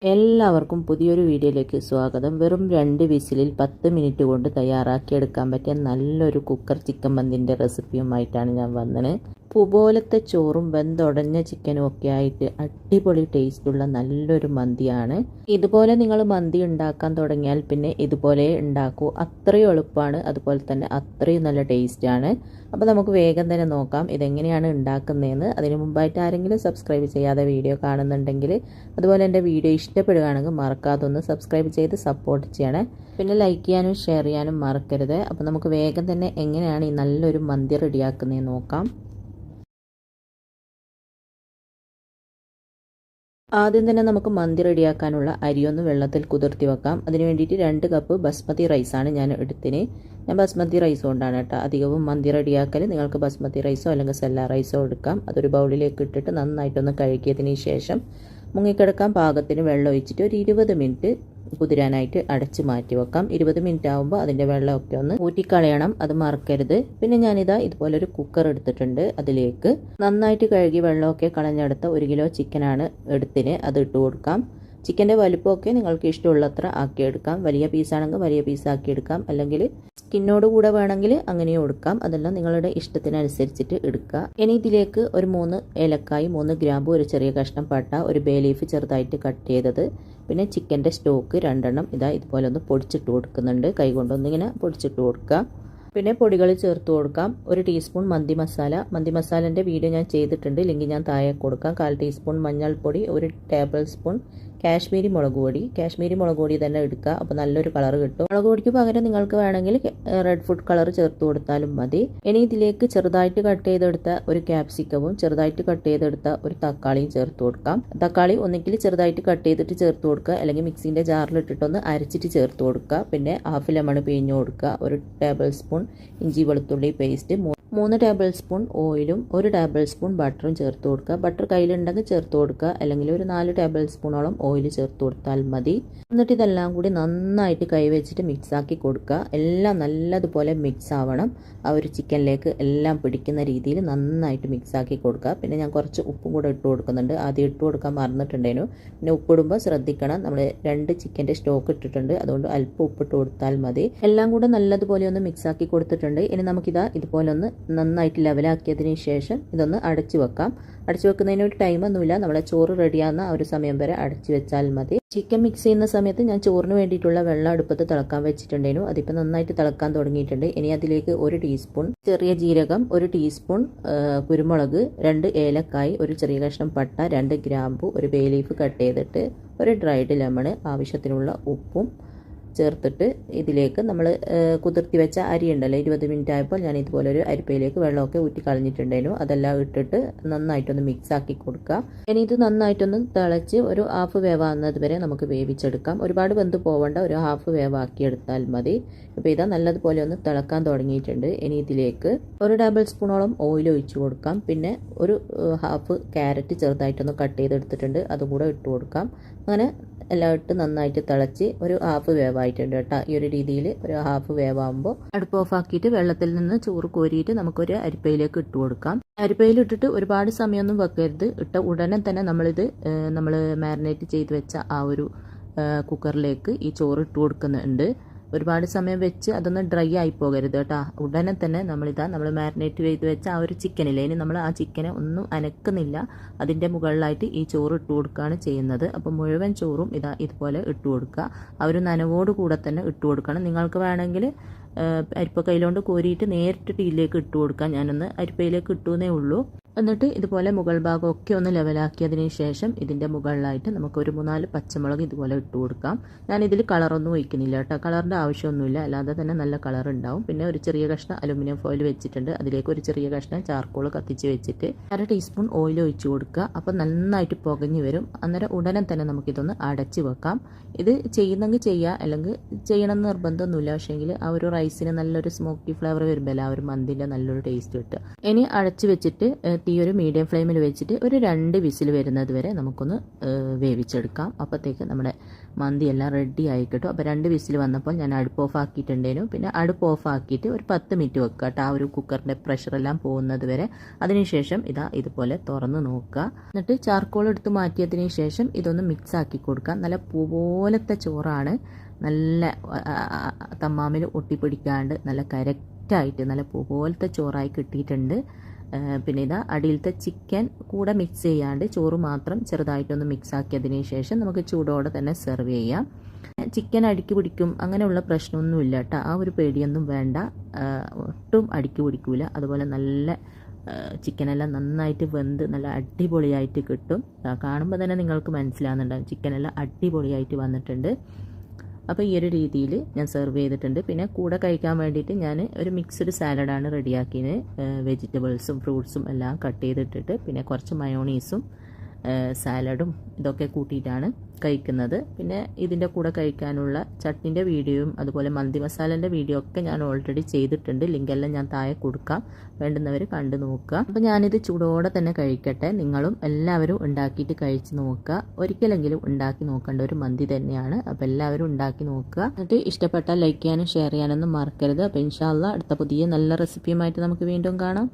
എല്ലാവർക്കും പുതിയൊരു വീഡിയോയിലേക്ക് സ്വാഗതം. വെറും 2 വിസിലിൽ 10 മിനിറ്റ് കൊണ്ട് തയ്യാറാക്കിയെടുക്കാൻ പറ്റിയ നല്ലൊരു കുക്കർ ചിക്കൻ മന്തിൻ്റെ റെസിപ്പിയുമായിട്ടാണ് ഞാൻ വന്നത്. പൂ പോലത്തെ ചോറും വെന്തുടഞ്ഞ ചിക്കനും ഒക്കെ ആയിട്ട് അടിപൊളി ടേസ്റ്റുള്ള നല്ലൊരു മന്തിയാണ്. ഇതുപോലെ നിങ്ങൾ മന്തി ഉണ്ടാക്കാൻ തുടങ്ങിയാൽ പിന്നെ ഇതുപോലെ ഉണ്ടാക്കൂ. അത്രയും എളുപ്പമാണ്, അതുപോലെ തന്നെ അത്രയും നല്ല ടേസ്റ്റാണ്. അപ്പോൾ നമുക്ക് വേഗം തന്നെ നോക്കാം ഇതെങ്ങനെയാണ് ഉണ്ടാക്കുന്നതെന്ന്. അതിന് മുമ്പായിട്ട് ആരെങ്കിലും സബ്സ്ക്രൈബ് ചെയ്യാതെ വീഡിയോ കാണുന്നുണ്ടെങ്കിൽ, അതുപോലെ എൻ്റെ വീഡിയോ ഇഷ്ടപ്പെടുകയാണെങ്കിൽ മറക്കാതെ ഒന്ന് സബ്സ്ക്രൈബ് ചെയ്ത് സപ്പോർട്ട് ചെയ്യണേ. പിന്നെ ലൈക്ക് ചെയ്യാനും ഷെയർ ചെയ്യാനും മറക്കരുത്. അപ്പോൾ നമുക്ക് വേഗം തന്നെ എങ്ങനെയാണ് ഈ നല്ലൊരു മന്തി റെഡിയാക്കുന്നതെന്ന് നോക്കാം. ആദ്യം തന്നെ നമുക്ക് മന്തി റെഡിയാക്കാനുള്ള അരിയൊന്ന് വെള്ളത്തിൽ കുതിർത്തി വെക്കാം. അതിന് വേണ്ടിയിട്ട് 2 കപ്പ് ബസ്മതി റൈസാണ് ഞാൻ എടുത്തിന്. ഞാൻ ബസ്മതി റൈസ് കൊണ്ടാണ് കേട്ടോ അധികവും മന്തി റെഡിയാക്കൽ. നിങ്ങൾക്ക് ബസ്മതി റൈസോ അല്ലെങ്കിൽ സെല്ല റൈസോ എടുക്കാം. അതൊരു ബൗളിലേക്ക് ഇട്ടിട്ട് നന്നായിട്ടൊന്ന് കഴുകിയതിന് ശേഷം മുങ്ങിക്കിടക്കാൻ പാകത്തിന് വെള്ളം ഒഴിച്ചിട്ട് ഒരു 20 മിനിറ്റ് കുതിരാനായിട്ട് അടച്ച് മാറ്റി വെക്കാം. 20 മിനിറ്റ് ആകുമ്പോൾ അതിൻ്റെ വെള്ളമൊക്കെ ഒന്ന് ഊറ്റിക്കളയണം, അത് മറക്കരുത്. പിന്നെ ഞാനിതാ ഇതുപോലൊരു കുക്കർ എടുത്തിട്ടുണ്ട്. അതിലേക്ക് നന്നായിട്ട് കഴുകി വെള്ളമൊക്കെ കളഞ്ഞെടുത്ത 1 കിലോ ചിക്കനാണ് എടുത്തിന്. അത് ഇട്ട് കൊടുക്കാം. ചിക്കൻ്റെ വലുപ്പമൊക്കെ നിങ്ങൾക്ക് ഇഷ്ടമുള്ളത്ര ആക്കിയെടുക്കാം. വലിയ പീസാണെങ്കിൽ വലിയ പീസാക്കിയെടുക്കാം, അല്ലെങ്കിൽ സ്കിന്നോട് കൂടെ വേണമെങ്കിൽ അങ്ങനെയും എടുക്കാം. അതെല്ലാം നിങ്ങളുടെ ഇഷ്ടത്തിനനുസരിച്ചിട്ട് എടുക്കുക. ഇനി ഇതിലേക്ക് ഒരു 3 ഏലക്കായ്, 3 ഗ്രാമ്പു, ഒരു ചെറിയ കഷ്ണം പട്ട, ഒരു ബേ ലീഫ് ചെറുതായിട്ട് കട്ട് ചെയ്തത്, പിന്നെ ചിക്കൻ്റെ സ്റ്റോക്ക് 2 എണ്ണം ഇതുപോലെ ഒന്ന് പൊടിച്ചിട്ട് കൊടുക്കുന്നുണ്ട്. കൈ കൊണ്ടൊന്നിങ്ങനെ പൊടിച്ചിട്ട് കൊടുക്കുക. പിന്നെ പൊടികൾ ചേർത്ത് കൊടുക്കാം. 1 ടീസ്പൂൺ മന്തി മസാല. മന്തി മസാലൻ്റെ വീഡിയോ ഞാൻ ചെയ്തിട്ടുണ്ട്, ലിങ്ക് ഞാൻ താഴെ കൊടുക്കാം. 1/4 ടീസ്പൂൺ മഞ്ഞൾപ്പൊടി, 1 ടേബിൾ സ്പൂൺ കാശ്മീരി മുളക് പൊടി. കാശ്മീരി മുളക് പൊടി തന്നെ എടുക്കുക, അപ്പോൾ നല്ലൊരു കളർ കിട്ടും. മുളക് പൊടിക്ക് പകരം നിങ്ങൾക്ക് വേണമെങ്കിൽ റെഡ് ഫുഡ് കളർ ചേർത്ത് കൊടുത്താലും മതി. ഇനി ഇതിലേക്ക് ചെറുതായിട്ട് കട്ട് ചെയ്തെടുത്ത ഒരു ക്യാപ്സിക്കവും ചെറുതായിട്ട് കട്ട് ചെയ്തെടുത്ത ഒരു തക്കാളിയും ചേർത്ത് കൊടുക്കാം. തക്കാളി ഒന്നുകിൽ ചെറുതായിട്ട് കട്ട് ചെയ്തിട്ട് ചേർത്ത് കൊടുക്കുക, അല്ലെങ്കിൽ മിക്സിൻ്റെ ജാറിലിട്ടിട്ടൊന്ന് അരച്ചിട്ട് ചേർത്ത് കൊടുക്കുക. പിന്നെ ഹാഫ് ലെമൺ പിഴിഞ്ഞ് കൊടുക്കുക. 1 ടേബിൾ സ്പൂൺ ഇഞ്ചി വെളുത്തുള്ളി പേസ്റ്റ്, 3 ടേബിൾ സ്പൂൺ ഓയിലും 1 ടേബിൾ സ്പൂൺ ബട്ടറും ചേർത്ത് കൊടുക്കുക. ബട്ടർ കയ്യിലുണ്ടെങ്കിൽ ചേർത്ത് കൊടുക്കുക, അല്ലെങ്കിൽ ഒരു 4 ടേബിൾ സ്പൂണോളം ഓയിൽ ചേർത്ത് കൊടുത്താൽ മതി. എന്നിട്ട് ഇതെല്ലാം കൂടി നന്നായിട്ട് കൈവച്ചിട്ട് മിക്സാക്കി കൊടുക്കുക. എല്ലാം നല്ലതുപോലെ മിക്സ് ആവണം. ആ ഒരു ചിക്കനിലേക്ക് എല്ലാം പിടിക്കുന്ന രീതിയിൽ നന്നായിട്ട് മിക്സാക്കി കൊടുക്കുക. പിന്നെ ഞാൻ കുറച്ച് ഉപ്പും കൂടെ ഇട്ട് കൊടുക്കുന്നുണ്ട്. ആദ്യം ഇട്ട് കൊടുക്കാൻ മറന്നിട്ടുണ്ടായിരുന്നു. പിന്നെ ഉപ്പിടുമ്പോൾ ശ്രദ്ധിക്കണം, നമ്മൾ 2 ചിക്കൻ്റെ സ്റ്റോക്ക് ഇട്ടിട്ടുണ്ട്, അതുകൊണ്ട് അല്പം ഉപ്പിട്ട് കൊടുത്താൽ മതി. എല്ലാം കൂടെ നല്ലതുപോലെ ഒന്ന് മിക്സാക്കി കൊടുത്തിട്ടുണ്ട്. ഇനി നമുക്കിതാ ഇതുപോലെ ഒന്ന് നന്നായിട്ട് ലെവലാക്കിയതിന് ശേഷം ഇതൊന്ന് അടച്ചു വെക്കാം. അടച്ചു വെക്കുന്നതിന് ഒരു ടൈമൊന്നുമില്ല, നമ്മുടെ ചോറ് റെഡിയാകുന്ന ആ ഒരു സമയം വരെ അടച്ചു വെച്ചാൽ മതി. ചിക്കൻ മിക്സ് ചെയ്യുന്ന സമയത്ത് ഞാൻ ചോറിന് വേണ്ടിയിട്ടുള്ള വെള്ളം അടുപ്പത്ത് തിളക്കാൻ വെച്ചിട്ടുണ്ടായിരുന്നു. അതിപ്പോൾ നന്നായിട്ട് തിളക്കാൻ തുടങ്ങിയിട്ടുണ്ട്. ഇനി അതിലേക്ക് 1 ടീസ്പൂൺ ചെറിയ ജീരകം, 1 ടീസ്പൂൺ കുരുമുളക്, 2 ഏലക്കായ്, ഒരു ചെറിയ കഷ്ണം പട്ട, 2 ഗ്രാമ്പു, ഒരു ബേ ലീഫ് കട്ട് ചെയ്തിട്ട്, ഒരു ഡ്രൈഡ് ലെമൺ, ആവശ്യത്തിനുള്ള ഉപ്പും ചേർത്തിട്ട് ഇതിലേക്ക് നമ്മൾ കുതിർത്തി വെച്ച അരി ഉണ്ടല്ലോ, 20 മിനിറ്റ് ആയപ്പോൾ ഞാൻ ഇതുപോലെ ഒരു അരിപ്പയിലേക്ക് വെള്ളമൊക്കെ ഊറ്റി കളഞ്ഞിട്ടുണ്ടായിരുന്നു. അതെല്ലാം ഇട്ടിട്ട് നന്നായിട്ടൊന്ന് മിക്സ് ആക്കി കൊടുക്കുക. ഇനി ഇത് നന്നായിട്ടൊന്ന് തിളച്ച് ഒരു ഹാഫ് വേവാകുന്നത് വരെ നമുക്ക് വേവിച്ചെടുക്കാം. ഒരുപാട് വെന്ത് പോവേണ്ട, ഒരു ഹാഫ് വേവാക്കിയെടുത്താൽ മതി. അപ്പോൾ ഇതാ നല്ലതുപോലെ ഒന്ന് തിളക്കാൻ തുടങ്ങിയിട്ടുണ്ട്. ഇനി ഇതിലേക്ക് 1 ടേബിൾ സ്പൂണോളം ഓയിൽ ഒഴിച്ച് കൊടുക്കാം. പിന്നെ ഒരു ഹാഫ് ക്യാരറ്റ് ചെറുതായിട്ടൊന്ന് കട്ട് ചെയ്തെടുത്തിട്ടുണ്ട്, അതും കൂടെ ഇട്ട് കൊടുക്കാം. അങ്ങനെ എല്ലാം ഇട്ട് നന്നായിട്ട് തിളച്ച് ഒരു ഹാഫ് വേവായിട്ടുണ്ട് കേട്ടോ. ഈ ഒരു രീതിയിൽ ഒരു ഹാഫ് വേവാകുമ്പോൾ അടുപ്പ് ഓഫാക്കിയിട്ട് വെള്ളത്തിൽ നിന്ന് ചോറ് കോരിയിട്ട് നമുക്കൊരു അരിപ്പയിലേക്ക് ഇട്ട് കൊടുക്കാം. അരിപ്പയിൽ ഇട്ടിട്ട് ഒരുപാട് സമയമൊന്നും വെക്കരുത്. ഇട്ട ഉടനെ തന്നെ നമ്മൾ മാരിനേറ്റ് ചെയ്ത് വെച്ച ആ ഒരു കുക്കറിലേക്ക് ഈ ചോറ് ഇട്ട് കൊടുക്കുന്നുണ്ട്. ഒരുപാട് സമയം വെച്ച് അതൊന്ന് ഡ്രൈ ആയി പോകരുത് കേട്ടോ. ഉടനെ തന്നെ നമ്മൾ മാരിനേറ്റ് ചെയ്ത് വെച്ച ആ ഒരു ചിക്കനില്ലേ, ഇനി നമ്മൾ ആ ചിക്കനെ ഒന്നും അനക്കുന്നില്ല, അതിൻ്റെ മുകളിലായിട്ട് ഈ ചോറ് ഇട്ട് കൊടുക്കുകയാണ് ചെയ്യുന്നത്. അപ്പോൾ മുഴുവൻ ചോറും ഇതുപോലെ ഇട്ട് കൊടുക്കുക. ആ ഒരു നനവോട് കൂടെ തന്നെ ഇട്ട് കൊടുക്കണം. നിങ്ങൾക്ക് വേണമെങ്കിൽ അരിപ്പ കയ്യിലോണ്ട് കോരിയിട്ട് നേരിട്ട് ടീയിലേക്ക് ഇട്ട് കൊടുക്കാം. ഞാനൊന്ന് അരിപ്പയിലേക്ക് ഇട്ടുവെന്നേ ഉള്ളൂ. എന്നിട്ട് ഇതുപോലെ മുകൾ ഭാഗമൊക്കെ ഒന്ന് ലെവലാക്കിയതിന് ശേഷം ഇതിൻ്റെ മുകളിലായിട്ട് നമുക്ക് ഒരു 3-4 പച്ചമുളക് ഇതുപോലെ ഇട്ട് കൊടുക്കാം. ഞാനിതിൽ കളറൊന്നും ഒഴിക്കുന്നില്ല കേട്ടോ, കളറിൻ്റെ ആവശ്യമൊന്നുമില്ല, അല്ലാതെ തന്നെ നല്ല കളർ ഉണ്ടാവും. പിന്നെ ഒരു ചെറിയ കഷ്ണം അലുമിനിയം ഫോയിൽ വെച്ചിട്ടുണ്ട്, അതിലേക്ക് ഒരു ചെറിയ കഷ്ണം ചാർക്കോൾ കത്തിച്ച് വെച്ചിട്ട് 1/2 ടീസ്പൂൺ ഓയിൽ ഒഴിച്ച് കൊടുക്കുക. അപ്പോൾ നന്നായിട്ട് പുകഞ്ഞ് വരും. അന്നേരം ഉടനെ തന്നെ നമുക്കിതൊന്ന് അടച്ച് വെക്കാം. ഇത് ചെയ്യുന്നെങ്കിൽ ചെയ്യുക, അല്ലെങ്കിൽ ചെയ്യണമെന്ന് നിർബന്ധമൊന്നുമില്ല. പക്ഷേങ്കിൽ ആ ഒരു റൈസിന് നല്ലൊരു സ്മോക്കി ഫ്ലേവർ വരുമ്പോൾ ആ ഒരു മന്തിൻ്റെ നല്ലൊരു ടേസ്റ്റ് കിട്ടുക. ഇനി അടച്ച് വെച്ചിട്ട് ചട്ടി ഒരു മീഡിയം ഫ്ലെയിമിൽ വെച്ചിട്ട് ഒരു 2 വിസിൽ വരുന്നത് വരെ നമുക്കൊന്ന് വേവിച്ചെടുക്കാം. അപ്പോഴത്തേക്ക് നമ്മുടെ മന്തി എല്ലാം റെഡി ആയി കിട്ടും. അപ്പോൾ 2 വിസിൽ വന്നപ്പോൾ ഞാൻ അടുപ്പ് ഓഫ് ആക്കിയിട്ടുണ്ടേനു. പിന്നെ അടുപ്പ് ഓഫ് ആക്കിയിട്ട് ഒരു 10 മിനിറ്റ് വെക്കുക കേട്ടോ, ആ ഒരു കുക്കറിൻ്റെ പ്രഷറെല്ലാം പോകുന്നത് വരെ. അതിനുശേഷം ഇതുപോലെ തുറന്ന് നോക്കുക. എന്നിട്ട് ചാർക്കോൾ എടുത്ത് മാറ്റിയതിന് ശേഷം ഇതൊന്ന് മിക്സ് ആക്കി കൊടുക്കുക. നല്ല പൂ പോലത്തെ ചോറാണ്, നല്ല തമ്മാമിൽ ഒട്ടിപ്പിടിക്കാണ്ട് നല്ല കറക്റ്റായിട്ട് നല്ല പൂ പോലത്തെ ചോറായി കിട്ടിയിട്ടുണ്ട്. പിന്നെ അടിയിലത്തെ ചിക്കൻ കൂടെ മിക്സ് ചെയ്യാണ്ട് ചോറ് മാത്രം ചെറുതായിട്ടൊന്ന് മിക്സ് ആക്കിയതിന് ശേഷം നമുക്ക് ചൂടോടെ തന്നെ സെർവ് ചെയ്യാം. ചിക്കൻ അടിക്ക് പിടിക്കും അങ്ങനെയുള്ള പ്രശ്നമൊന്നുമില്ല കേട്ടോ, ആ ഒരു പേടിയൊന്നും വേണ്ട. ഒട്ടും അടിക്ക് പിടിക്കൂല. അതുപോലെ നല്ല ചിക്കനെല്ലാം നന്നായിട്ട് വെന്ത് നല്ല അടിപൊളിയായിട്ട് കിട്ടും. കാണുമ്പോൾ തന്നെ നിങ്ങൾക്ക് മനസ്സിലാകുന്നുണ്ടാകും ചിക്കനെല്ലാം അടിപൊളിയായിട്ട് വന്നിട്ടുണ്ട്. അപ്പോൾ ഈ ഒരു രീതിയിൽ ഞാൻ സെർവ് ചെയ്തിട്ടുണ്ട്. പിന്നെ കൂടെ കഴിക്കാൻ വേണ്ടിയിട്ട് ഞാൻ ഒരു മിക്സ്ഡ് സാലഡാണ് റെഡിയാക്കിയത്. വെജിറ്റബിൾസും ഫ്രൂട്ട്സും എല്ലാം കട്ട് ചെയ്തിട്ടിട്ട് പിന്നെ കുറച്ച് മയോണീസും സാലഡും ഇതൊക്കെ കൂട്ടിയിട്ടാണ് കഴിക്കുന്നത്. പിന്നെ ഇതിൻ്റെ കൂടെ കഴിക്കാനുള്ള ചട്ടിൻ്റെ വീഡിയോയും അതുപോലെ മന്തി മസാലേൻ്റെ വീഡിയോ ഒക്കെ ഞാൻ ഓൾറെഡി ചെയ്തിട്ടുണ്ട്. ലിങ്കെല്ലാം ഞാൻ താഴെ കൊടുക്കാം, വേണ്ടുന്നവർ കണ്ടു നോക്കുക. അപ്പോൾ ഞാനിത് ചൂടോടെ തന്നെ കഴിക്കട്ടെ. നിങ്ങളും എല്ലാവരും ഉണ്ടാക്കിയിട്ട് കഴിച്ച് നോക്കുക. ഒരിക്കലെങ്കിലും ഉണ്ടാക്കി നോക്കേണ്ട ഒരു മന്തി തന്നെയാണ്. അപ്പോൾ എല്ലാവരും ഉണ്ടാക്കി നോക്കുക. എന്നിട്ട് ഇഷ്ടപ്പെട്ടാൽ ലൈക്ക് ചെയ്യാനും ഷെയർ ചെയ്യാനൊന്നും മറക്കരുത്. അപ്പോൾ ഇൻഷാ അല്ലാഹ് അടുത്ത പുതിയ നല്ല റെസിപ്പിയുമായിട്ട് നമുക്ക് വീണ്ടും കാണാം.